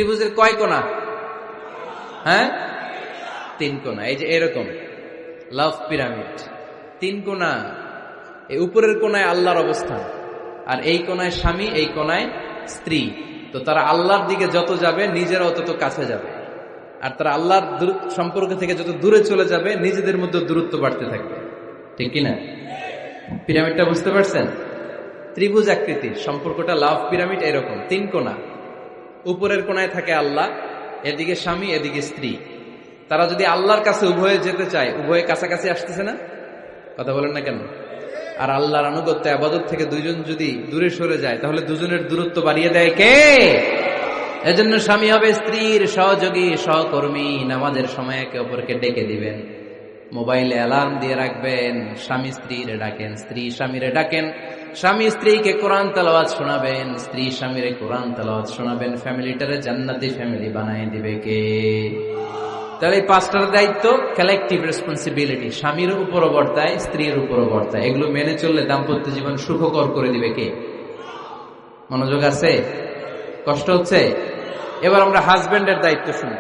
ত্রিভুজের কয় কোণা? হ্যাঁ, 3 কোণা। এই যে এরকম লাভ পিরামিড, 3 কোণা। এই উপরের কোণায় আল্লাহর অবস্থান, আর এই কোণায় স্বামী, এই কোণায় স্ত্রী। তো তারা আল্লাহর দিকে যত যাবে নিজেরাও তত কাছে যাবে, আর তারা আল্লাহর সম্পর্ক থেকে যত দূরে চলে যাবে নিজেদের মধ্যে দূরত্ব বাড়তে থাকবে। ঠিক কিনা? পিরামিডটা বুঝতে পারছেন? ত্রিভুজ আকৃতির সম্পর্কটা লাভ পিরামিড এরকম, 3 কোণা। উপরের কোণায় থাকে আল্লাহ, এদিকে স্বামী, এদিকে স্ত্রী। তারা যদি আল্লাহর কাছে উভয়ে যেতে চায়, উভয়ে কাছাকাছি আসতেছে না? কথা বলেন না কেন? আর আল্লাহর আনুগত্য ইবাদত থেকে দুইজন যদি দূরে সরে যায়, তাহলে দুজনের দূরত্ব বাড়িয়ে দেয় কে? এজন্য স্বামী হবে স্ত্রীর সহযোগী, সহকর্মী। নামাজের সময় একে অপরকে ডেকে দিবেন, মোবাইলে অ্যালার্ম দিয়ে রাখবেন। স্বামী স্ত্রীরে ডাকেন, স্ত্রী স্বামীরে ডাকেন। স্বামী স্ত্রীকে কোরআন তেলাওয়াত শোনাবেন, স্ত্রী স্বামীরে কোরআন তেলাওয়াত শোনাবেন। ফ্যামিলিটারে জান্নাতি ফ্যামিলি বানায় দিবে কে? তাহলে এই 5টার দায়িত্ব কালেকটিভ রেসপন্সিবিলিটি, স্বামীর উপরও বর্তায়, স্ত্রীর উপরও বর্তায়। এগুলো মেনে চললে দাম্পত্য জীবন সুখকর করে দিবে কে? মনোযোগ আছে? কষ্ট হচ্ছে? এবার আমরা হাজবেন্ডের দায়িত্ব শুনি।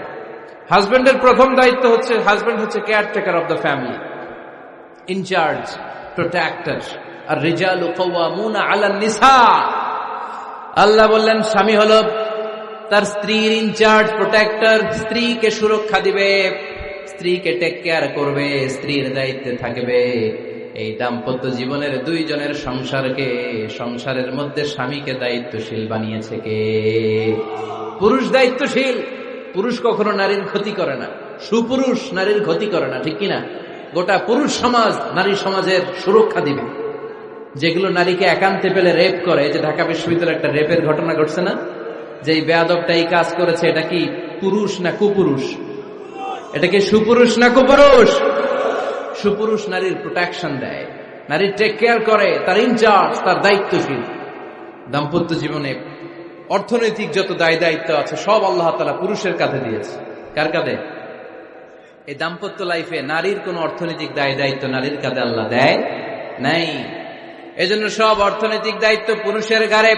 হাজবেন্ডের প্রথম দায়িত্ব হচ্ছে, হাজবেন্ড হচ্ছে caretaker of the family, in charge, protector. আর রিজালু কাওয়ামুনা আলান নিসা। আল্লাহ বললেন স্বামী হলো তার স্ত্রীর ইনচার্জ, প্রোটেক্টর। স্ত্রীকে সুরক্ষা দিবে, স্ত্রীকে টেক কেয়ার করবে, স্ত্রীর দায়িত্বে থাকবে। এই দাম্পত্য জীবনের দুইজনের সংসারকে, সংসারের মধ্যে স্বামীকে দায়িত্বশীল বানিয়েছে কে? পুরুষ দায়িত্বশীল। পুরুষ কখনো নারীর ক্ষতি করে না, সুপুরুষ নারীর ক্ষতি করে না। ঠিক কিনা? গোটা পুরুষ সমাজ নারী সমাজের সুরক্ষা দিবে। যেগুলো নারীকে একান্তে পেলে রেপ করে, যে ঢাকা বিশ্ববিদ্যালয়ে একটা রেপের ঘটনা ঘটছে না, যে এই বেয়াদবটা এই কাজ করেছে, এটা কি পুরুষ না কুপুরুষ? এটা কি সুপুরুষ না কুপুরুষ? সুপুরুষ নারীর প্রোটেকশন দেয়, নারীর টেক কেয়ার করে, তার ইনচার্জ, তার দায়িত্বশীল। দাম্পত্য জীবনে অর্থনৈতিক যত দায় দায়িত্ব আছে সব আল্লাহ তাআলা পুরুষের কাঁধে দিয়েছে। কার কাঁধে? এই দাম্পত্য লাইফে নারীর কোন অর্থনৈতিক দায় দায়িত্ব নারীর কাঁধে আল্লাহ দেয় নাই। এজন্য সব অর্থনৈতিক দায়িত্ব পুরুষের ঘাড়ে।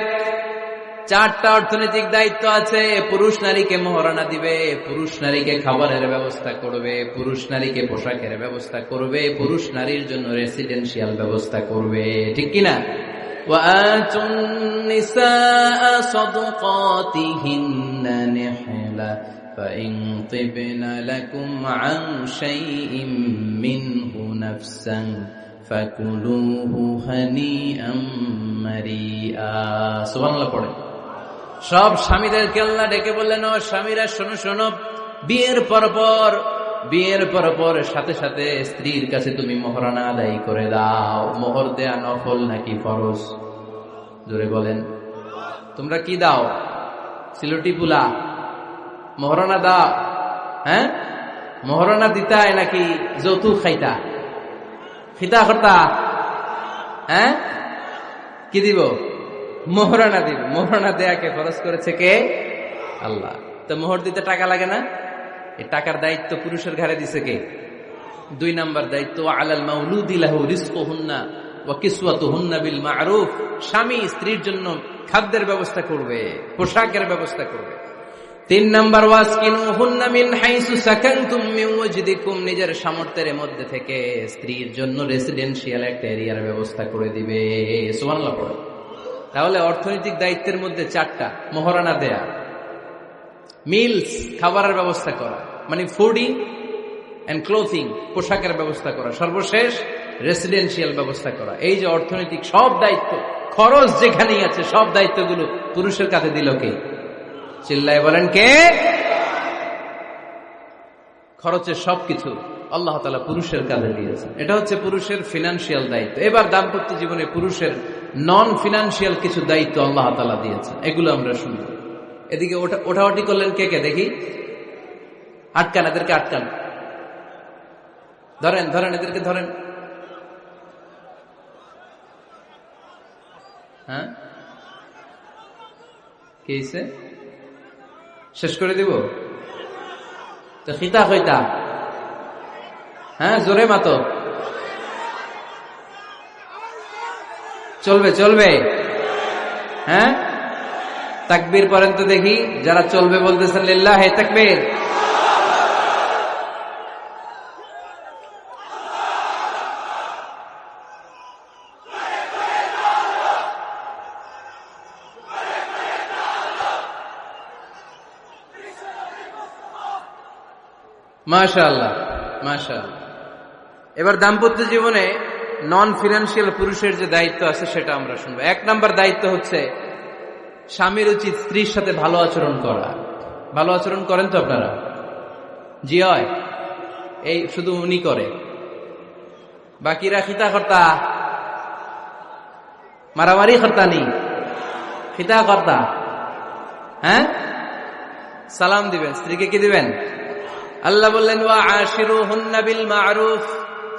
4টা অর্থনৈতিক দায়িত্ব আছে। পুরুষ নারীকে মহারণা দিবে, পুরুষ নারীকে খাবারের ব্যবস্থা করবে, পুরুষ নারীকে পোশাকের ব্যবস্থা করবে, পুরুষ নারীর জন্য রেসিডেন্সিয়াল ব্যবস্থা করবে। ঠিক কিনা? وآتوا النساء صدقاتهن نحلة فإن طبن لكم عن شيء منه نفسا فكلوه هنيئا مريئا। সুবহানাল্লাহ পড়ে। সব স্বামীদেরকে আল্লাহ ডেকে বললেন, ও স্বামীরা শোনো শোনো, বিয়ের পর সাথে সাথে স্ত্রীর কাছে তুমি মোহরানা আদায় করে দাও। মোহর দেয়া নফল নাকি ফরজ? জোরে বলেন। তোমরা কি দাও? সিলুটি পুলা মোহরানা দাও? হ্যাঁ, মোহরানা দিতায় নাকি যৌতুক খাইতা? খিতা করতা? হ্যাঁ, কি দিব? মোহরানা দিব। মোহরানা দেয়াকে ফরজ করেছে কে? আল্লাহ। তো মোহর দিতে টাকা লাগে না? এই টাকার দায়িত্ব পুরুষের ঘাড়ে দিছে কে? 2 নাম্বার দায়িত্ব, আলাল মাউলুদি লাহু রিজকুহুন্না ওয়া কিসওয়াতুহুন্না বিল মা'রুফ। স্বামী স্ত্রীর জন্য খাদ্যের ব্যবস্থা করবে, পোশাকের ব্যবস্থা করবে। 3 নাম্বার, ওয়াসকিনুহুন্না মিন হাইসু সাকানতুম মিন ওয়াজদিকুম। নিজের সামর্থ্যের মধ্যে থেকে স্ত্রীর জন্য রেসিডেন্সিয়াল একটা এরিয়ার ব্যবস্থা করে দিবে। সুবহানাল্লাহ পড়ে। তাহলে অর্থনৈতিক দায়িত্বের মধ্যে 4টা: মোহরানা দেয়া, মিলস খাবারের ব্যবস্থা করা, মানে ফুডিং এন্ড ক্লোথিং, পোশাকের ব্যবস্থা করা, সর্বশেষ রেসিডেন্সিয়াল ব্যবস্থা করা। এই যে অর্থনৈতিক সব দায়িত্ব, খরচ যেখানেই আছে, সব দায়িত্বগুলো পুরুষের কাছে দিল কে? চিল্লায় বলেন কে? খরচের সবকিছু আল্লাহ তাআলা পুরুষের কাঁধে দিয়েছেন। এটা হচ্ছে পুরুষের ফিনান্সিয়াল দায়িত্ব। এবার দাম্পত্য জীবনে পুরুষের নন ফিনান্সিয়াল কিছু দায়িত্ব আল্লাহ তাআলা দিয়েছেন, এগুলো আমরা শুনব। এদিকে ওঠাওটি করলেন কে কে দেখি? আটকান, এদেরকে আটকান। ধরেন ধরেন, এদেরকে ধরেন। হ্যাঁ, কি হয়েছে? শেষ করে দিব তো? খিতা হইতা? হ্যাঁ, জোরে মাতো। চলবে চলবে? হ্যাঁ, তাকবীর পড়েন তো দেখি, যারা চলবে বলতেছেন লিল্লাহি তাকবীর। মাশাআল্লাহ, মাশাআল্লাহ। এবার দাম্পত্য জীবনে নন ফিনান্সিয়াল পুরুষের যে দায়িত্ব আছে সেটা আমরা শুনবো। 1 নাম্বার দায়িত্ব হচ্ছে স্বামীর উচিত স্ত্রীর সাথে ভালো আচরণ করা। ভালো আচরণ করেন তো আপনারা? জি হয়, এই শুধু উনি করে, বাকিরা খিতা কর্তা, মারামারি কর্তা নি, খিতা কর্তা। হ্যাঁ, সালাম দিবেন, স্ত্রীকে কি দিবেন? আল্লাহ বললেন ওয়া আশিরুহুন্না বিল মা'রুফ,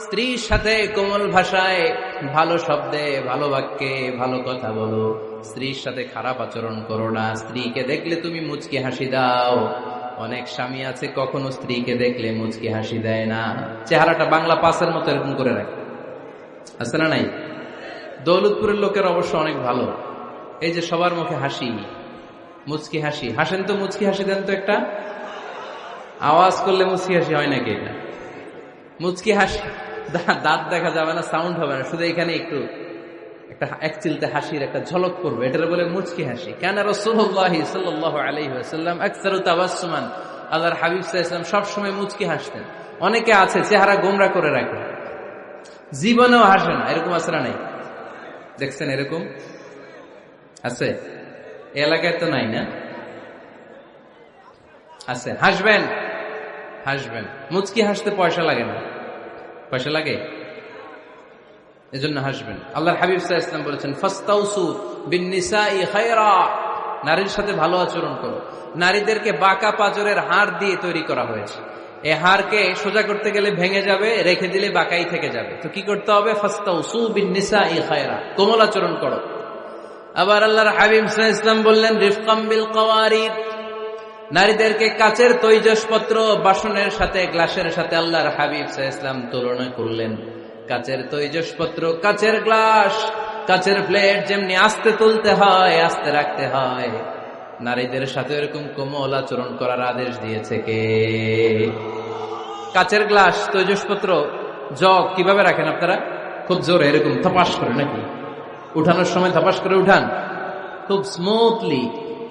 স্ত্রীর সাথে কোমল ভাষায়, ভালো শব্দে, ভালো বাক্যে ভালো কথা বলো। স্ত্রীর সাথে খারাপ আচরণ করো না। স্ত্রীকে দেখলে তুমি মুচকি হাসি দাও। অনেক স্বামী আছে কখনো স্ত্রীকে দেখলে মুচকি হাসি দেয় না, চেহারাটা বাংলা পাসের মতো এরকম করে রাখে, আছে না নাই? দৌলতপুরের লোকের অবশ্য অনেক ভালো, এই যে সবার মুখে হাসি, মুচকি হাসি। হাসেন তো, মুচকি হাসি দেন তো একটা। আওয়াজ করলে মুচকি হাসি হয় নাকি? এটা মুচকি হাসি, দাঁত দেখা যাবে না, সাউন্ড হবে না, শুধু এখানে একটু একটা এক চিলতে হাসির একটা ঝলক পড়বে, এটার বলে মুচকি হাসি। কেন রাসূলুল্লাহ সাল্লাল্লাহু আলাইহি ওয়াসাল্লাম আকসারু তাবাসসুমান, আল্লাহর হাবিব সাল্লাল্লাহু আলাইহি ওয়াসাল্লাম সব সময় মুচকি হাসতেন। অনেকে আছে চেহারা গোমরা করে রাখে, জীবনেও হাসে না, এরকম আছে না নাই? দেখছেন এরকম আছে? এই এলাকায় তো নাই না? আছে। হাসবেন, হাসবেন। মুচকি হাসতে পয়সা লাগে না, পয়সা লাগে? এজন্য হাসবেন। আল্লাহর হাবিব সাল্লাল্লাহু আলাইহি ওয়াসাল্লাম বলেছেন ফাস্তাউসু বিন-নিসাই খায়রা, নারীর সাথে ভালো আচরণ করো। নারীদেরকে বাঁকা পাঁজরের হাড় দিয়ে তৈরি করা হয়েছে। এই হাড়কে সোজা করতে গেলে ভেঙে যাবে, রেখে দিলে বাঁকাই থেকে যাবে। তো কি করতে হবে? ফাস্তাউসু বিন-নিসাই খায়রা, কোমল আচরণ করো। আবার আল্লাহর হাবিব সাল্লাল্লাহু আলাইহি ওয়াসাল্লাম বললেন রিফকাম বিল কাওয়ারিদ, নারীদেরকে কাচের তৈজসপত্র, বাসনের সাথে, গ্লাসের সাথে আল্লাহর হাবিব সাল্লাল্লাহু আলাইহি ওয়াসাল্লাম তুলনা করলেন। কাচের তৈজসপত্র, কাচের গ্লাস, কাচের প্লেট যেমনি আস্তে তুলতে হয়, আস্তে রাখতে হয়, নারীদের সাথে এরকম কোমল আচরণ করার আদেশ দিয়েছে কে? কাচের গ্লাস, তৈজসপত্র, জগ কিভাবে রাখেন আপনারা? খুব জোরে এরকম থপাস করে নাকি? উঠানোর সময় থপাস করে উঠান? খুব স্মুথলি,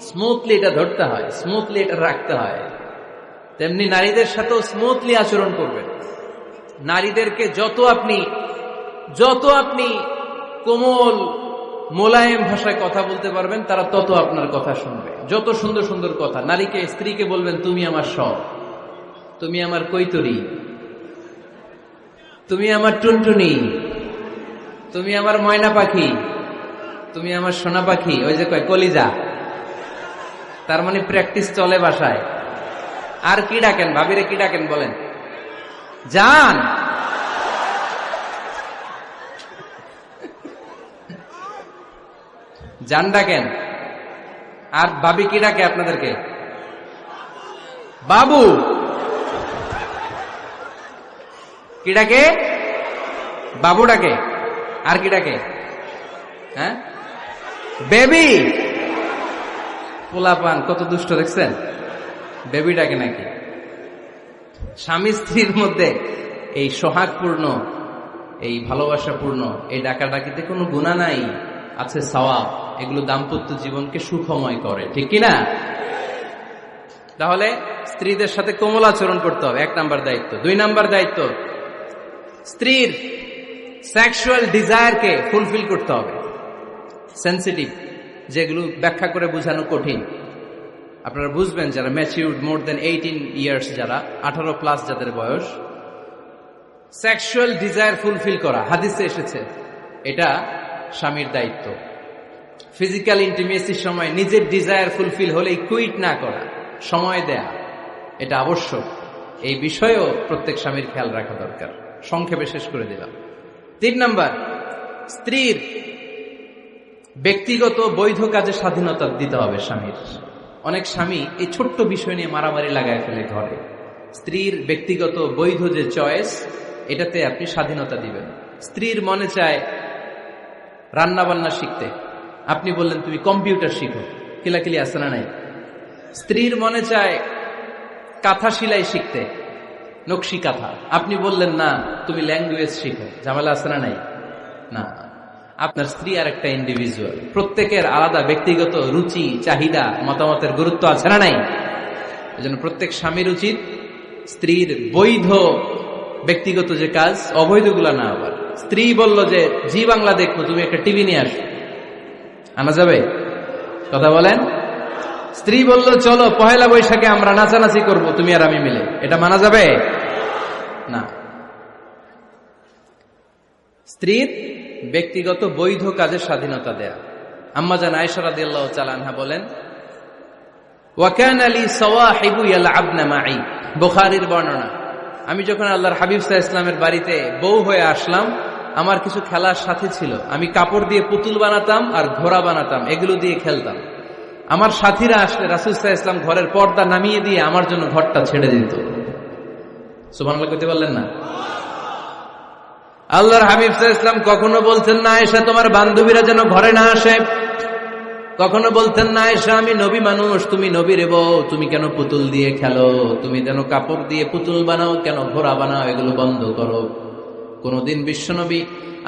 স্মুথলি এটা ধরতে হয়, স্মুথলি এটা রাখতে হয়। তেমনি নারীদের সাথেও স্মুথলি আচরণ করবেন। নারীদেরকে যত আপনি কোমল মোলায়েম ভাষায় কথা বলতে পারবেন, তারা তত আপনার কথা শুনবে। যত সুন্দর সুন্দর কথা। নারীকে, স্ত্রীকে বলবেন তুমি আমার সব, তুমি আমার কৈতরি, তুমি আমার টুনটুনি, তুমি আমার ময়না পাখি, তুমি আমার সোনা পাখি। ওই যে কয় কলিজা, তার মানে প্র্যাকটিস চলে বাসায়। আর কি ডাকেন? ভাবিরে কি ডাকেন বলেন? জান। জান ডাকেন। আর ভাবি কি ডাকে আপনাদেরকে? বাবু। কি ডাকে? বাবু ডাকে। আর কি ডাকে? হ্যাঁ, বেবি। পোলাপান কত দুষ্ট দেখছেন, বেবি ডাকে নাকি? স্বামী স্ত্রীর মধ্যে এই সোহাগপূর্ণ, এই ভালোবাসাপূর্ণ এই ডাকাডাকিতে কোনো গুনাহ নাই, আছে সওয়াব। এগুলো দাম্পত্য জীবনকে সুখময় করে, ঠিক কিনা? তাহলে স্ত্রীদের সাথে কোমল আচরণ করতে হবে, 1 নাম্বার দায়িত্ব। 2 নাম্বার দায়িত্ব, স্ত্রীর সেক্সুয়াল ডিজায়ারকে ফুলফিল করতে হবে। সেনসিটিভ, যেগুলো ব্যাখ্যা করে বোঝানো কঠিন। আপনারা বুঝবেন যারা ম্যাচিউরড, মোর দেন 18 ইয়ার্স, যারা 18+ যাদের বয়স, সেক্সুয়াল ডিজায়ার ফুলফিল করা হাদিসে এসেছে, এটা স্বামীর দায়িত্ব। ফিজিক্যাল ইন্টিমেসির সময় নিজের ডিজায়ার ফুলফিল হলেই কুইট না করা, সময় দেয়া, এটা আবশ্যক। এই বিষয়েও প্রত্যেক স্বামীর খেয়াল রাখা দরকার। সংক্ষেপে শেষ করে দিলাম। 3 নাম্বার, স্ত্রীর ব্যক্তিগত বৈধ কাজে স্বাধীনতা দিতে হবে স্বামীর। অনেক স্বামী এই ছোট্ট বিষয় নিয়ে মারামারি লাগায় ফেলে ঘরে। স্ত্রীর ব্যক্তিগত বৈধ যে চয়েস, এটাতে আপনি স্বাধীনতা দিবেন। স্ত্রীর মনে চায় রান্না বান্না শিখতে, আপনি বললেন তুমি কম্পিউটার শিখো, কিলাকিলি আছে না নাই? স্ত্রীর মনে চায় কাঁথা সেলাই শিখতে, নকশি কাঁথা। আপনি বললেন না, তুমি ল্যাঙ্গুয়েজ শিখো। ঝামেলা আছে না নাই? না, আপনার স্ত্রী আর একটা ইন্ডিভিজুয়াল, প্রত্যেকের আলাদা ব্যক্তিগত রুচি, চাহিদা, মতামতের গুরুত্ব আছে না নাই? এজন্য প্রত্যেক স্বামীর উচিত স্ত্রীর বৈধ ব্যক্তিগত যে কাজ, অবৈধগুলা না। আবার স্ত্রী বলল যে জি বাংলা দেখবো, তুমি একটা টিভি নিয়ে আসো, আনা যাবে? কথা বলেন। স্ত্রী বলল চলো পহেলা বৈশাখে আমরা নাচানাচি করব, তুমি আর আমি মিলে, এটা মানা যাবে না। স্ত্রীর ব্যক্তিগত বৈধ কাজের স্বাধীনতা দেয়া। আম্মা জান আয়েশা রাদিয়াল্লাহু তাআলা আনহা বলেন, ওয়া কানা লি সাওয়াহিবু ইয়ালআবনা মাই। বুখারীর বর্ণনা, আমি যখন আল্লাহর হাবিব সাল্লাল্লাহু আলাইহি ওয়াসাল্লামের বাড়িতে বউ হয়ে আসলাম, আমার কিছু খেলার সাথী ছিল। আমি কাপড় দিয়ে পুতুল বানাতাম আর ঘোড়া বানাতাম, এগুলো দিয়ে খেলতাম। আমার সাথীরা আসলে রাসূল সাল্লাল্লাহু আলাইহি ওয়াসাল্লাম ঘরের পর্দা নামিয়ে দিয়ে আমার জন্য ঘরটা ছেড়ে দিত। সুবহানাল্লাহ কইতে পারলেন না? আল্লাহর হাবিব সাল্লাল্লাহু আলাইহি ওয়াসাল্লাম কখনো বলতেন না আয়েশা তোমার বান্ধবীরা যেন ঘরে না আসে, কখনো বলতেন না আয়েশা আমি নবী মানুষ, তুমি নবীর বউ, তুমি কেন পুতুল দিয়ে খেলো, তুমি যেন কাপড় দিয়ে পুতুল বানাও, কেন ঘোড়া বানাও, এগুলো বন্ধ করো। কোনদিন বিশ্বনবী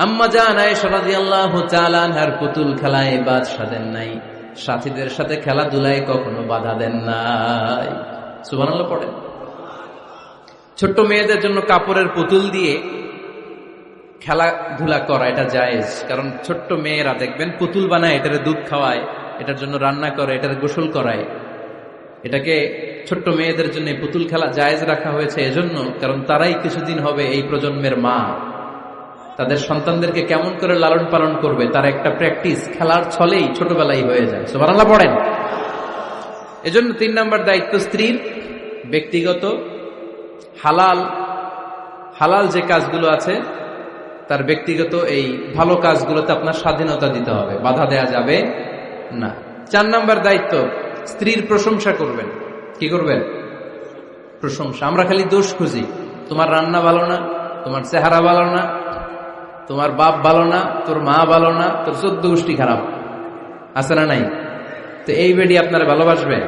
আম্মা জান আয়েশা রাদিয়াল্লাহু তাআলা আনহার পুতুল খেলায় বাদ সাধেন নাই, সাথীদের সাথে খেলাধুলায় কখনো বাধা দেন নাই। সুবহানাল্লাহ পড়েন। ছোট্ট মেয়েদের জন্য কাপড়ের পুতুল দিয়ে খেলাধুলা করা এটা জায়েজ, কারণ ছোট্ট মেয়েরা দেখবেন পুতুল বানায়, এটারে দুধ খাওয়ায়, এটার জন্য রান্না করে, এটার গোসল করায়। এটাকে ছোট্ট মেয়েদের জন্য পুতুল খেলা জায়েজ রাখা হয়েছে এজন্য, কারণ তারাই কিছুদিন হবে এই প্রজন্মের মা। তাদের সন্তানদেরকে কেমন করে লালন পালন করবে তার একটা প্র্যাকটিস খেলার ছলেই ছোটবেলায় হয়ে যায়। সুবহানাল্লাহ পড়েন। এজন্য ৩ নম্বর দায়িত্ব স্ত্রীর ব্যক্তিগত হালাল যে কাজগুলো আছে তার ব্যক্তিগত এই ভালো কাজগুলোতে আপনার স্বাধীনতা দিতে হবে, বাধা দেয়া যাবে না। ৪ নম্বর দায়িত্ব স্ত্রীর প্রশংসা করবেন। কি করবেন? প্রশংসা। আমরা খালি দোষ খুঁজি, তোমার রান্না ভালো না, তোমার চেহারা ভালো না, তোমার বাপ ভালো না, তোর মা ভালো না, তোর ১৪ গোষ্ঠী খারাপ, আছে না নাই? তো এই বেডি আপনার ভালোবাসবে?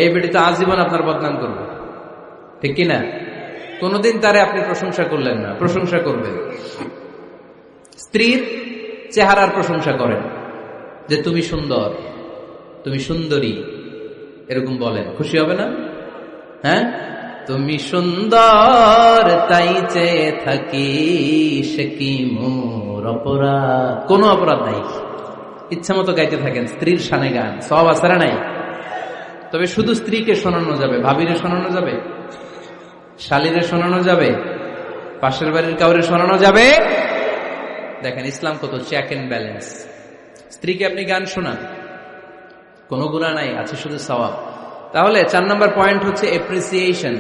এই বেডি তো আজীবন আপনার বদনাম করবে, ঠিক কিনা? কোনদিন তারে আপনি প্রশংসা করলেন না, প্রশংসা করবেন। স্ত্রীর চেহারার প্রশংসা করেন, যে তুমি সুন্দর, তুমি সুন্দরী, এরকম বলেন, খুশি হবে না? হ্যাঁ, তুমি সুন্দর তাই চেয়ে থাকি, সে কি মোর অপরাধ? কোনো অপরাধ নাই, ইচ্ছা মতো গাইতে থাকেন স্ত্রীর শানে গান, সব আছে না নাই? তবে শুধু স্ত্রীকে শোনানো যাবে, ভাবিরে শোনানো যাবে, শালীরে শোনানো যাবে, পাশের বাড়ির কাউরে শোনানো যাবে? দেখেন ইসলাম কত চেক এন্ড ব্যালেন্স। স্ত্রীকে আপনি গান শোনান, কোনো গুনাহ নাই, আছে শুধু সওয়াব। তাহলে ৪ নম্বর পয়েন্ট হচ্ছে এপ্রিসিয়েশন।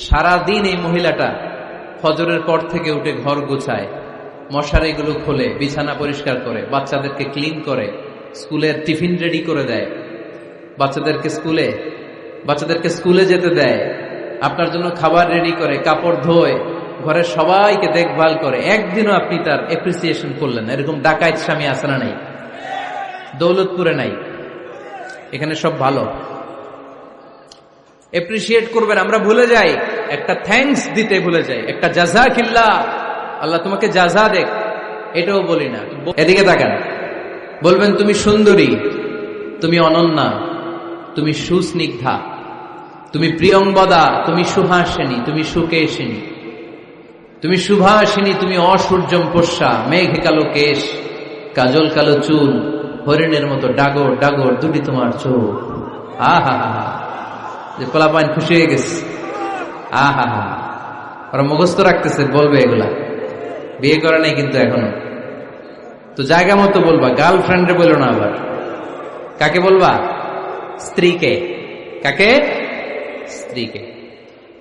সারাদিন এই মহিলাটা ফজরের পর থেকে উঠে ঘর গুছায়, মশারিগুলো খোলে, বিছানা পরিষ্কার করে, বাচ্চাদেরকে ক্লিন করে, স্কুলের টিফিন রেডি করে দেয়, বাচ্চাদেরকে স্কুলে যেতে দেয়, আপনার জন্য খাবার রেডি করে, কাপড় ধোয়, ঘরের সবাইকে দেখভাল করে। একদিনও আপনি তার এপ্রিসিয়েশন করলেন না। এরকম ডাকাইত স্বামী আছে না নাই? দৌলতপুরে নাই, এখানে সব ভালো। এপ্রিসিয়েট করবেন। আমরা ভুলে যাই, একটা থ্যাঙ্কস দিতে ভুলে যাই, একটা জাযাকিল্লাহ, আল্লাহ তোমাকে জাযা দেখ, এটাও বলি না। এদিকে তাকান, বলবেন তুমি সুন্দরী, তুমি অনন্যা, তুমি সুস্নিগ্ধা, তুমি প্রিয়ংবদা, তুমি সুহাসিনী, তুমি সুকেশিনী, তুমি সুভাষিনী, তুমি অসূর্যম পোষ্যা, মেঘে কালো কেশ, কাজল কালো চুল, হরিণের মতো ডাগর ডাগর দুটি তোমার চোখ। আহা হা, যে পোলাপাইন খুশি হয়ে গেছে। আহা হা, ওরা মুখস্থ রাখতেছে, বলবে এগুলা। বিয়ে করে নাই কিন্তু এখনো, তো জায়গা মতো বলবা। গার্লফ্রেন্ডে বলো না আবার। কাকে বলবা? স্ত্রীকে। কাকে? স্ত্রীকে।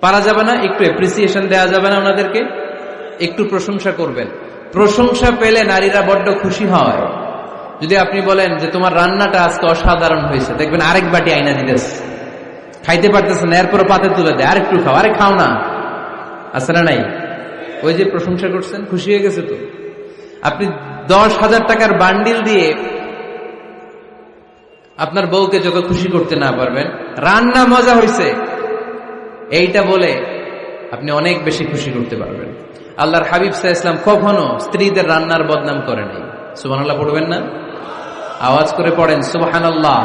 পারা যাবে না? একটু এপ্রিসিয়েশন দেওয়া যাবে না? ওনাদেরকে একটু প্রশংসা করবেন। প্রশংসা পেলে নারীরা বড্ড খুশি হয়। যদি আপনি বলেন যে তোমার রান্নাটা আজকে অসাধারণ হয়েছে, দেখবেন আরেক বাটি আইনা দিতেছে, খাইতে পারতেছে না, এরপর পাতে তুলে দেয়, আরেকটু খাও, আরে খাও না, আছে না নাই? ওই যে প্রশংসা করছেন, খুশি হয়ে গেছে। তো আপনি 10,000 টাকার বান্ডিল দিয়ে আপনার বউকে যত খুশি করতে না পারবেন, রান্না মজা হয়েছে এইটা বলে আপনি অনেক বেশি খুশি করতে পারবেন। আল্লাহর হাবিব সাল্লাল্লাহু আলাইহি ওয়াসাল্লাম কখনো স্ত্রীদের রান্নার বদনাম করে নাই। সুবহানাল্লাহ পড়বেন না? আওয়াজ করে পড়েন সুবহানাল্লাহ।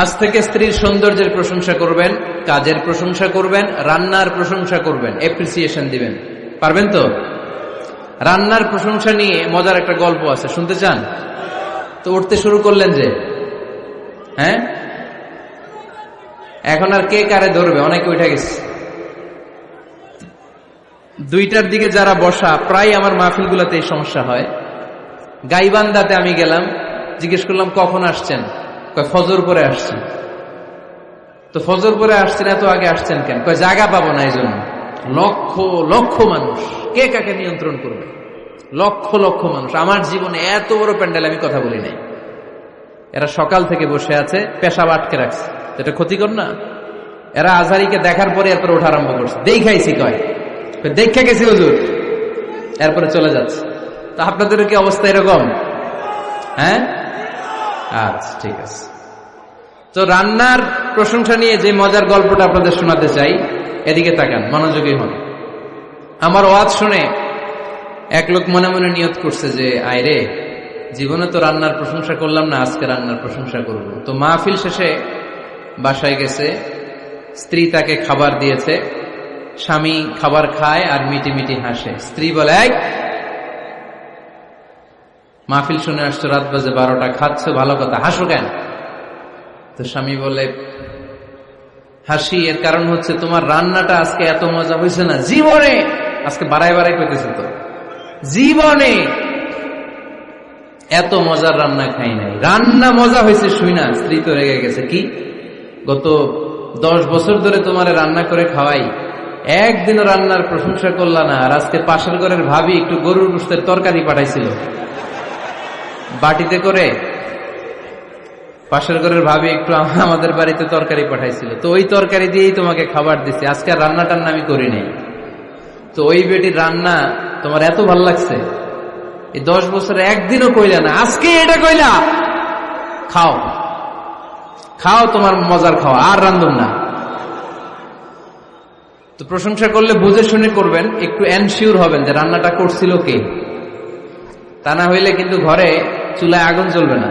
আজ থেকে স্ত্রীর সৌন্দর্যের প্রশংসা করবেন, কাজের প্রশংসা করবেন, রান্নার প্রশংসা করবেন, এপ্রিসিয়েশন দিবেন। পারবেন তো? রান্নার প্রশংসা নিয়ে মজার একটা গল্প আছে, শুনতে চান? তো উঠতে শুরু করলেন যে, হ্যাঁ, এখন আর কে কারে ধরবে, অনেকে উঠে গেছে। 2টার দিকে যারা বসা, প্রায় আমার মাহফিলগুলোতে এই সমস্যা হয়। গাইবান্ধাতে আমি গেলাম, জিজ্ঞেস করলাম কখন আসছেন, কয় ফজর পরে আসছেন। তো ফজর পরে আসছেন, এত আগে আসছেন কেন? কয় জায়গা পাবো না এই জন্য। লক্ষ লক্ষ মানুষ, কে কাকে নিয়ন্ত্রণ করবে? লক্ষ লক্ষ মানুষ। আমার জীবনে এত বড় প্যান্ডেল আমি কথা বলি নাই। এরা সকাল থেকে বসে আছে, পেশাব আটকে রাখছে, এটা ক্ষতিকর না? এরা আজহারিকে দেখার পরে এরপর ওঠা আরম্ভ করছে, দেখাইছি, কয় দেখা গেছি হুজুর, এরপরে চলে যাচ্ছে। তা আপনাদের কি অবস্থা এরকম? হ্যাঁ, আচ্ছা ঠিক আছে। তো রান্নার প্রশংসা নিয়ে যে মজার গল্পটা আপনাদের শোনাতে চাই, এদিকে তাকান, মনোযোগী হন। আমার ওয়াজ শুনে এক লোক মনে মনে নিয়ত করছে যে আয়রে, জীবনে তো রান্নার প্রশংসা করলাম না, আজকে রান্নার প্রশংসা করব। তো মাহফিল শেষে বাসায় গেছে, স্ত্রী তাকে খাবার দিয়েছে, স্বামী খাবার খায় আর মিটি মিটি হাসে। স্ত্রী বলে, এই মাহফিল শুনে আসছো, রাত বাজে 12টা, খাচ্ছ ভালো কথা, হাসো কেন? তো স্বামী বলে, হাসি এর কারণ হচ্ছে তোমার রান্নাটা আজকে এত মজা হয়েছে না জীবনে, আজকে বাড়াই বাড়াই করতেছে, তো জীবনে এত মজার রান্না খাই নাই। রান্না মজা হয়েছে শুই না। স্ত্রী তো রেগে গেছে, কি গত 10 বছর ধরে তোমার রান্না করে খাওয়াই, একদিনও রান্নার প্রশংসা করলা না, আর আজকে পাশের ঘরের ভাবি একটু গরুর গোশতের তরকারি পাঠাইছিল বাটিতে করে, পাশের ঘরের ভাবি একটু আমাদের বাড়িতে তরকারি পাঠাইছিল, তো ওই তরকারি দিয়েই তোমাকে খাবার দিছি, আজকে আর রান্না টান্না আমি করি নাই। তো ওই বেটির রান্না তোমার এত ভাল লাগছে, এই 10 বছরে একদিনও কইলা না, আজকে এটা কইলা, খাও খাও, তোমার মজার খাও, আর রান্ধুম না। তো প্রশংসা করলে বুঝে শুনে করবেন, একটু এনশিওর হবেন যে রান্নাটা করছিল কে। তা না হইলে কিন্তু ঘরে চুলায় আগুন জ্বলবে না,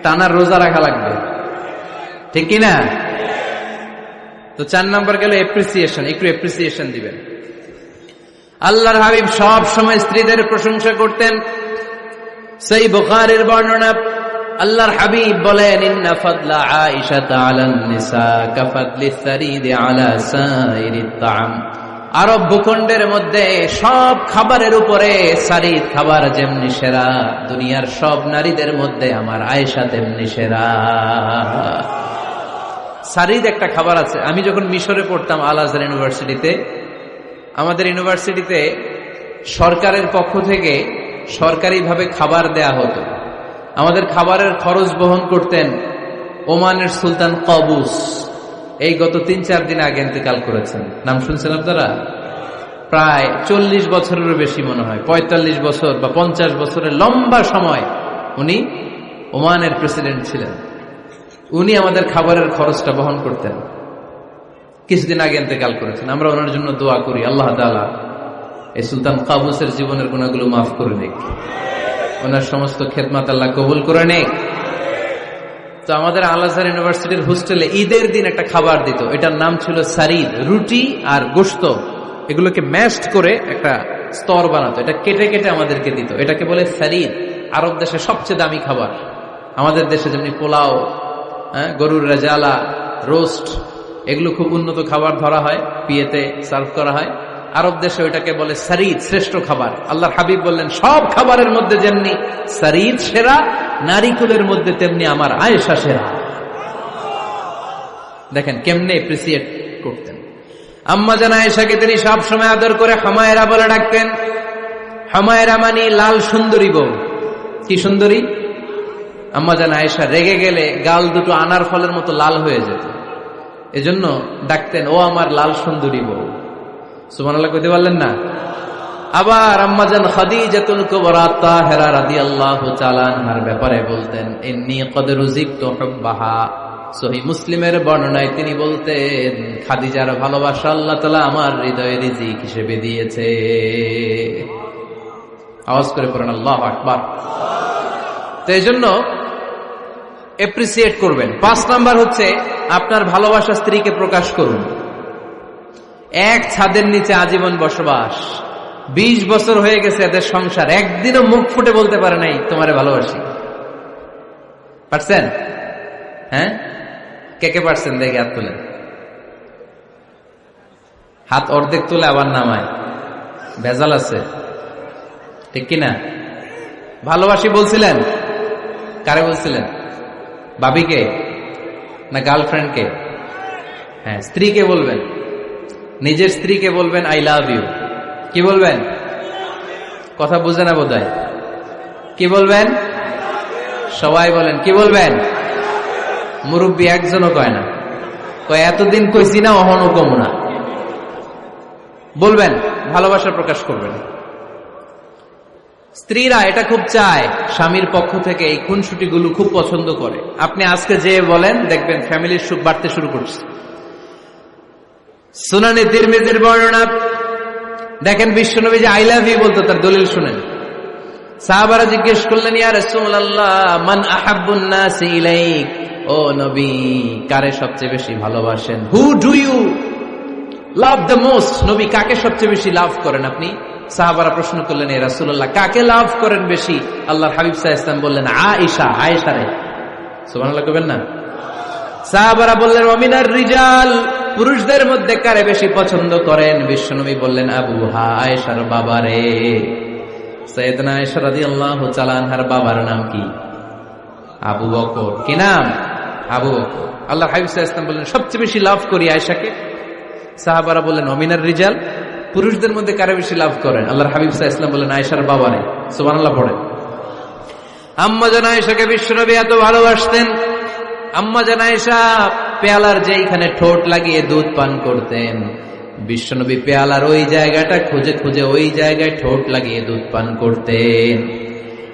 টানার রোজা রাখা লাগবে, ঠিক কিনা? তো 4 নাম্বার গেল এপ্রিসিয়েশন, একটু এপ্রিসিয়েশন দিবেন। আল্লাহর হাবিব সব সময় স্ত্রীদের প্রশংসা করতেন। সেই বুখারীর বর্ণনা, আল্লাহর হাবিব বলেন, ইন্না ফাদলা আয়েশা আলান নিসা কাফাদলিস সারিদ আলা সাইরিত তাআম। আরব ভূখণ্ডের মধ্যে সব খাবারের উপরে সারিদ খাবার যেমনি সেরা, দুনিয়ার সব নারীদের মধ্যে আমার আয়েশা তেমনি সেরা। সারিদ একটা খাবার আছে। আমি যখন মিশরে পড়তাম আল আজহার ইউনিভার্সিটিতে, আমাদের ইউনিভার্সিটিতে সরকারের পক্ষ থেকে সরকারিভাবে খাবার দেয়া হতো। আমাদের খাবারের খরচ বহন করতেন ওমানের সুলতান কাবুস। এই গত 3-4 দিন আগে ইন্তেকাল করেছেন। নাম শুনছেন আপনারা? প্রায় 40 বছরেরও বেশি মনে হয়, 45 বছর বা 50 বছরের লম্বা সময় উনি ওমানের প্রেসিডেন্ট ছিলেন। উনি আমাদের খাবারের খরচটা বহন করতেন। কিছুদিন আগে ইন্তেকাল করেছেন। আমরা ওনার জন্য দোয়া করি, আল্লাহ তাআলা এই সুলতান কাবুসের জীবনের গুনাহগুলো মাফ করে নিক, ওনার সমস্ত খেদমত আল্লাহ কবুল করে নিক। তো আমাদের আল আজহার ইউনিভার্সিটির হোস্টেলে ঈদের দিন একটা খাবার দিত, এটার নাম ছিল সারিদ। রুটি আর গোশত এগুলোকে ম্যাশড করে একটা স্তর বানাতো, এটা কেটে কেটে আমাদেরকে দিত, এটাকে বলে সারিদ। আরব দেশে সবচেয়ে দামি খাবার। আমাদের দেশে যেমনি পোলাও, গরুর রেজালা, রোস্ট, এগুলো খুব উন্নত খাবার ধরা হয়, বিয়েতে সার্ভ করা হয়। আরব দেশে ওইটাকে বলে সারিদ, শ্রেষ্ঠ খাবার। আল্লাহর হাবিব বললেন, সব খাবারের মধ্যে যেমনি সারিদ সেরা, নারীকুলের মধ্যে তেমনি আমার আয়েশা সেরা। দেখেন কেমনে এপ্রিসিয়েট করতেন। আম্মা জান আয়েশাকে তিনি সব সময় আদর করে হামায়রা বলে ডাকতেন। হামায়রা মানে লাল সুন্দরী বউ। কি সুন্দরী? আম্মা জান আয়েশা রেগে গেলে গাল দুটো আনার ফলের মতো লাল হয়ে যেত, এজন্য ডাকতেন, ও আমার লাল সুন্দরী বউ। সুবহানাল্লাহ কইতে পারলেন না? আবার আম্মাজান খাদিজাতুল কুবরা তাহেরা রাদিয়াল্লাহু তাআলা আনহার ব্যাপারে বলতেন, ইন্নী ক্বাদ রুজিকতু হুব্বাহা। সহিহ মুসলিমের বর্ণনায় তিনি বলতেন, খাদিজার ভালোবাসা আল্লাহ তাআলা আমার হৃদয়ে রিজিক হিসেবে দিয়েছে। আওয়াজ করে পড়েন আল্লাহু আকবার। তো এইজন্য এপ্রিসিয়েট করবেন। 5 নাম্বার হচ্ছে আপনার ভালোবাসা স্ত্রীকে প্রকাশ করুন। এক ছাদের নিচে আজীবন বসবাস, 20 বছর হয়ে গেছে এদের সংসার, একদিনও মুখ ফুটে বলতে পারে নাই তোমারে ভালোবাসি। পারছেন? হ্যাঁ, কে কে পারছেন দেখে হাত তুলেন। হাত অর্ধেক তুলে আবার নামায়, ভেজাল আছে, ঠিক কিনা? ভালোবাসি বলছিলেন? কারে বলছিলেন? ভাবিকে না গার্লফ্রেন্ডকে? হ্যাঁ, স্ত্রীকে বলবেন। নিজের স্ত্রীকে বলবেন আই লাভ ইউ। কি বলবেন? কথা বুঝে না বোধহয়। কি বলবেন? সবাই বলেন। কি বলবেন? মুরব্বী একজনও কয় না, কয় এতদিন কইছি না, অহনও কম না। বলবেন, ভালোবাসা প্রকাশ করবেন। স্ত্রীরা এটা খুব চায়, স্বামীর পক্ষ থেকে এই খুনসুটিগুলো খুব পছন্দ করে। আপনি আজকে যে বলেন, দেখবেন ফ্যামিলির সুখ বাড়তে শুরু করছে। সুনানে তিরমিজির বর্ণনা দেখেন, বিশ্বনবী যে আই লাভ ইউ বলতো, তার দলিল শুনেন। সাহাবারা জিজ্ঞেস করলেন, ইয়া রাসূলুল্লাহ, মান আহাব্বুন নাস ইলাইক, ও নবী, কারে সবচেয়ে বেশি ভালোবাসেন? Who do you love the most? নবী, কাকে সবচেয়ে বেশি লাভ করেন আপনি? সাহাবারা প্রশ্ন করলেন, ইয়া রাসূলুল্লাহ, কাকে লাভ করেন বেশি? আল্লাহর হাবিব সাল্লাল্লাহু আলাইহি ওয়াসাল্লাম বললেন, আয়েশা। আয়েশারে সুবহানাল্লাহ কইবেন না? সাহাবারা বললেন, ওয়ামিনার রিজাল, পুরুষদের মধ্যে কারে বেশি পছন্দ করেন? বিশ্বনবী বললেন, আবুহা, আয়েশার বাবারে। সাইয়েদনা আয়েশা রাদিয়াল্লাহু তাআলা আনহার বাবার নাম কি? আবু বকর। কি নাম? আবু বকর। আল্লাহর হাবিব সাল্লাল্লাহু আলাইহি ওয়াসাল্লাম বললেন, সবচেয়ে বেশি লাভ করি আয়েশাকে। সাহাবারা বললেন, ওয়ামিনার রিজাল, পুরুষদের মধ্যে কারে বেশি লাভ করেন? আল্লাহর হাবিব সাল্লাল্লাহু আলাইহি ওয়াসাল্লাম বললেন, আয়েশার বাবারে। সুবহানাল্লাহ পড়েন। আম্মা জান আয়েশাকে বিশ্বনবী এত ভালোবাসতেন। আম্মা জান আয়েশা পেয়ালার যেইখানে ঠোঁট লাগিয়ে দুধ পান করতেন, বিশ্বনবী পেয়ালার ওই জায়গাটা খুঁজে খুঁজে ওই জায়গায় ঠোঁট লাগিয়ে দুধ পান করতেন।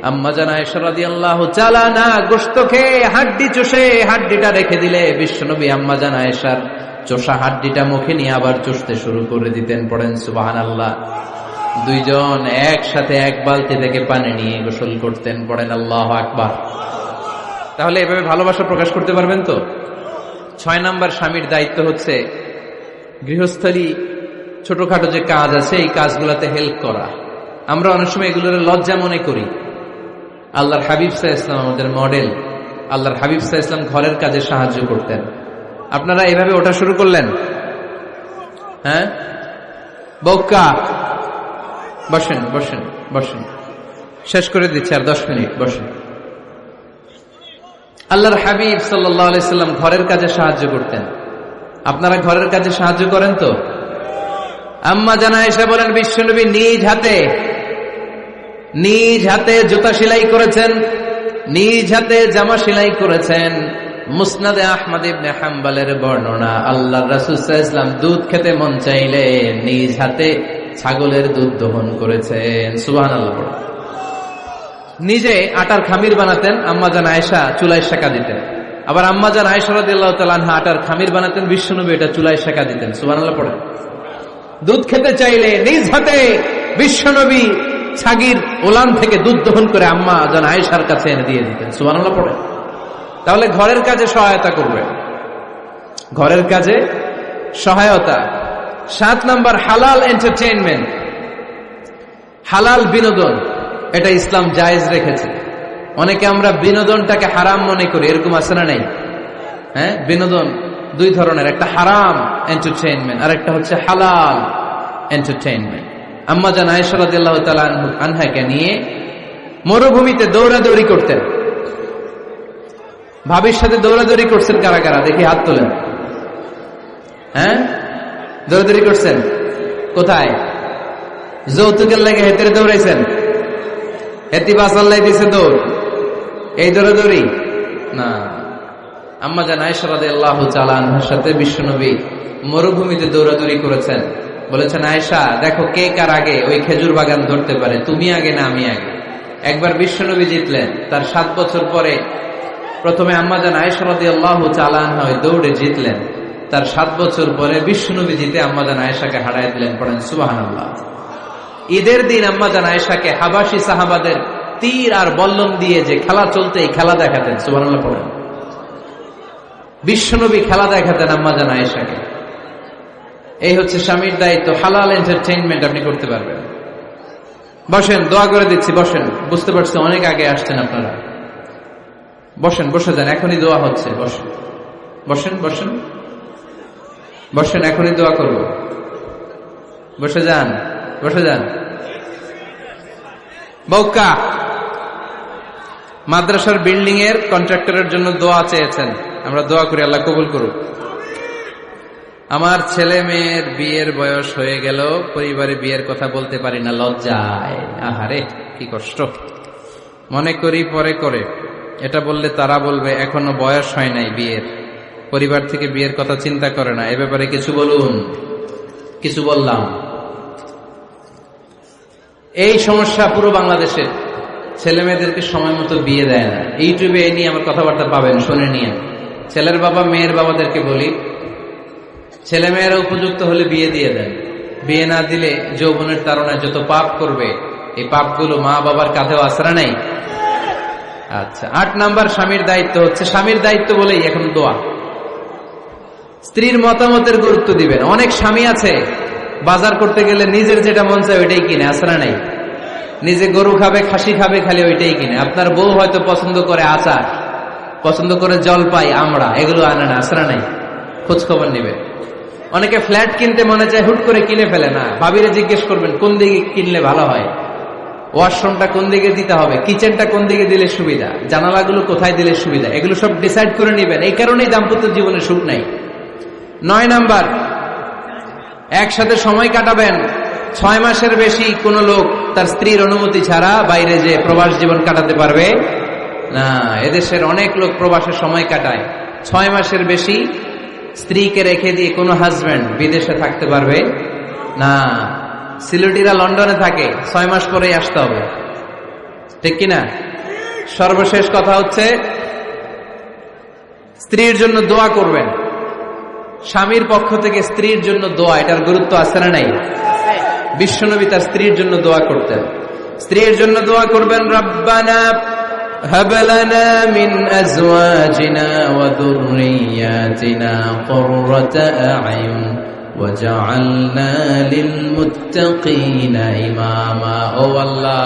আম্মা জান আয়েশা রাদিয়াল্লাহু তাআলা না গোশত খেয়ে হাড্ডি চষে হাড্ডিটা রেখে দিলে বিশ্বনবী আম্মা জান আয়েশার চষা হাড্ডিটা মুখে নিয়ে আবার চষতে শুরু করে দিতেন। পড়েন সুবহানাল্লাহ। দুইজন একসাথে এক বালতি থেকে পানি নিয়ে গোসল করতেন। পড়েন আল্লাহু আকবার। তাহলে এভাবে ভালোবাসা প্রকাশ করতে পারবেন তো? 6 নাম্বার, স্বামীর দায়িত্ব হচ্ছে গৃহস্থলী ছোটখাটো যে কাজ আছে এই কাজগুলোতে হেল্প করা। আমরা অনেক সময় এগুলোর লজ্জা মনে করি। আল্লাহর হাবিব সাল্লাল্লাহু আলাইহি ওয়াসাল্লাম আমাদের মডেল। আল্লাহর হাবিব সাল্লাল্লাহু আলাইহি ওয়াসাল্লাম ঘরের কাজে সাহায্য করতেন। আপনারা এভাবে ওটা শুরু করলেন? হ্যাঁ, বউকা বসেন বসেন বসেন, শেষ করে দিচ্ছি, আর 10 মিনিট বসেন। আল্লাহর হাবিব সাল্লাল্লাহু আলাইহি সাল্লাম ঘরের কাজে সাহায্য করতেন। আপনারা ঘরের কাজে সাহায্য করেন তো? আম্মা জান আয়েশা বলেন, বিশ্বনবী নিজ হাতে জুতা সেলাই করেছেন, নিজ হাতে জামা সেলাই করেছেন। মুসনাদে আহমদ ইবনে হাম্বলের বর্ণনা, আল্লাহর রাসূল সাল্লাল্লাহু আলাইহি ওয়াসাল্লাম দুধ খেতে মন চাইলে নিজ হাতে ছাগলের দুধ দহন করেছেন। সুবহানাল্লাহ। নিজে আটার খামির বানাতেন, আম্মা জান আয়েশা চুলায় সেকা দিতেন। আবার আম্মা জান আয়েশা রাদিয়াল্লাহু তাআলা আনহা আটার খামির বানাতেন, বিশ্বনবী এটা চুলায় সেকা দিতেন। সুবহানাল্লাহ পড়েন। দুধ খেতে চাইলে নিজ হাতে বিশ্বনবী ছাগির ওলান থেকে দুধ দহন করে আম্মা জান আয়েশার কাছে এনে দিয়ে দিতেন। সুবহানাল্লাহ পড়েন। তাহলে ঘরের কাজে সহায়তা করবে, ঘরের কাজে সহায়তা। 7 নাম্বার, হালাল এন্টারটেইনমেন্ট, হালাল বিনোদন। এটা ইসলাম জায়েজ রেখেছে। অনেকে আমরা বিনোদনটাকে হারাম মনে করি, এরকম আছে না নাই? হ্যাঁ, বিনোদন 2 ধরনের, একটা হারাম এন্টারটেইনমেন্ট আর একটা হচ্ছে হালাল এন্টারটেইনমেন্ট। আম্মা জান আয়েশা রাদিয়াল্লাহু তাআলা আনহাকে নিয়ে মরুভূমিতে দৌড়াদৌড়ি করতেন। ভাবির সাথে দৌড়াদৌড়ি করছেন কারা কারা? দেখি হাত তোলেন। হ্যাঁ, দৌড়াদৌড়ি করছেন কোথায়? যৌতুকের লাগে হেতে দৌড়াইছেন? হেতি বাসাল্লাই দিছে দৌড়, এই দৌড়াদৌড়ি না। আম্মা জান আয়েশা রাদিয়াল্লাহু তাআলা আনহার সাথে বিশ্বনবী মরুভূমিতে দৌড়াদৌড়ি করেছেন। বলেছেন, আয়েশা দেখো কে কার আগে ওই খেজুর বাগান ধরতে পারে, তুমি আগে না আমি আগে। একবার বিশ্বনবী জিতলেন, তার 7 বছর পরে প্রথমে আম্মাজান আয়েশা রাদিয়াল্লাহু তাআলা আনহা ওই দৌড়ে জিতলেন। তার 7 বছর পরে বিশ্বনবী জিতে আম্মাজান আয়েশাকে হারায় দিলেন। পড়েন সুবহানাল্লাহ। ঈদের দিন আম্মাজান আয়েশাকে হাবাসি সাহাবাদের তীর আর বল্লম দিয়ে যে খেলা চলতে, এই খেলা দেখাতেন। সুবহানাল্লাহ পড়েন। বিশ্বনবী খেলা দেখাতেন আম্মাজান আয়েশাকে। এই হচ্ছে স্বামীর দায়িত্ব। হালাল এন্টারটেইনমেন্ট আপনি করতে পারবেন। বসেন, দোয়া করে দিচ্ছি, বসেন। বুঝতে পারছি অনেক আগে আসছেন আপনারা। বসেন, বসে যান, এখনই দোয়া হচ্ছে। বসেন বসেন বসেন বসেন, এখনই দোয়া করব। বসে যান, বসে যান। বউকা মাদ্রাসার বিল্ডিং এর কন্ট্রাক্টরের জন্য দোয়া চেয়েছেন, আমরা দোয়া করি আল্লাহ কবুল করুক। আমার ছেলে মেয়ের বিয়ের বয়স হয়ে গেল, পরিবারে বিয়ের কথা বলতে পারি না, লজ্জায়। আহারে কি কষ্ট। মনে করি পরে করে, এটা বললে তারা বলবে এখনো বয়স হয় নাই বিয়ের, পরিবার থেকে বিয়ের কথা চিন্তা করে না। এ ব্যাপারে কিছু বলুন। কিছু বললাম। এই সমস্যা পুরো বাংলাদেশের। ছেলে মেয়েদেরকে সময় মতো বিয়ে দেয় না। ইউটিউবে এই নিয়ে আমার কথাবার্তা পাবেন, শুনে নিয়ে। ছেলের বাবা মেয়ের বাবাদেরকে বলি, ছেলে মেয়েরা উপযুক্ত হলে বিয়ে দিয়ে দেন। বিয়ে না দিলে যৌবনের তাড়নায় যত পাপ করবে, এই পাপগুলো মা বাবার কাঁধেও আছড়া নেই। আচ্ছা, 8 নাম্বার স্বামীর দায়িত্ব হচ্ছে, স্বামীর দায়িত্ব বলেই এখন দোয়া। স্ত্রীর মতামতের গুরুত্ব দিবেন। অনেক স্বামী আছে বাজার করতে গেলে নিজের যেটা মন চায় ওইটাই কিনে, আছড়া নাই। নিজে গরু খাবে, খাসি খাবে, খালি ওইটাই কিনে। আপনার বউ হয়তো পছন্দ করে আচার, পছন্দ করে জলপাই, আমড়া, এগুলো আনে না, আছড়া নাই। খোঁজ খবর নিবে। অনেকে ফ্ল্যাট কিনতে মনে চায়, হুট করে কিনে ফেলে না। ভাবিরে জিজ্ঞেস করবেন কোন দিকে কিনলে ভালো হয়, ওয়াশরুমটা কোন দিকে দিতে হবে, কিচেনটা কোন দিকে দিলে সুবিধা, জানালাগুলো কোথায় দিলে সুবিধা, এগুলো সব ডিসাইড করে নিবেন। এই কারণেই দাম্পত্য জীবনে সুখ নাই। 9 নাম্বার, একসাথে সময় কাটাবেন। 6 মাসের বেশি কোন লোক তার স্ত্রীর অনুমতি ছাড়া বাইরে যে প্রবাস জীবন কাটাতে পারবে না। এদেশের অনেক লোক প্রবাসে সময় কাটায়। 6 মাসের বেশি স্ত্রীকে রেখে দিয়ে কোনো হাজব্যান্ড বিদেশে থাকতে পারবে না। সিলেটিরা লন্ডনে থাকে, 6 মাস পরেই আসতে হবে, ঠিক কিনা? সর্বশেষ কথা হচ্ছে, স্ত্রীর জন্য দোয়া করবেন। স্বামীর পক্ষ থেকে স্ত্রীর জন্য দোয়া, এটার গুরুত্ব আছে না নাই? বিশ্বনবী তার স্ত্রীর জন্য দোয়া করতেন। স্ত্রীর জন্য দোয়া করবেন, রব্বানা হাব লানা মিন আজওয়াজিনা ওয়া যুররিয়াতিনা কুররাতা আ'য়ুন ওয়াজআলনা লিল মুত্তাকিনা ইমামা। ও আল্লাহ,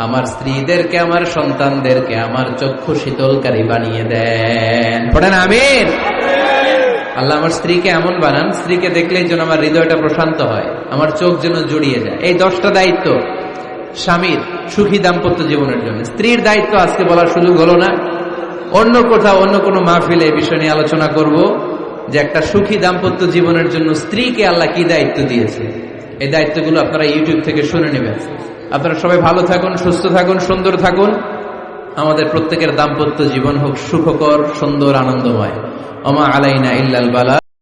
আমার স্ত্রীদেরকে, আমার সন্তানদেরকে আমার চক্ষু শীতলকারী বানিয়ে দেন। পড়েন আমিন। আল্লাহ আমার স্ত্রীকে এমন বানান, স্ত্রীকে দেখলেই যেন আমার হৃদয়টা প্রশান্ত হয়, আমার চোখ যেন জুড়িয়ে যায়। এই 10টা দায়িত্ব স্বামীর সুখী দাম্পত্য জীবনের জন্য। স্ত্রীর দায়িত্ব আজকে বলার সুযোগ হলো না। অন্য কোথাও, অন্য কোনো মাহফিলে এই বিষয় নিয়ে আলোচনা করব, যে একটা সুখী দাম্পত্য জীবনের জন্য স্ত্রীকে আল্লাহ কি দায়িত্ব দিয়েছে। এই দায়িত্বগুলো আপনারা ইউটিউব থেকে শুনে নেবেন। আপনারা সবাই ভালো থাকুন, সুস্থ থাকুন, সুন্দর থাকুন। আমাদের প্রত্যেকের দাম্পত্য জীবন হোক সুখকর, সুন্দর, আনন্দময়। ওমা আলাইনা ইল্লাল বালা।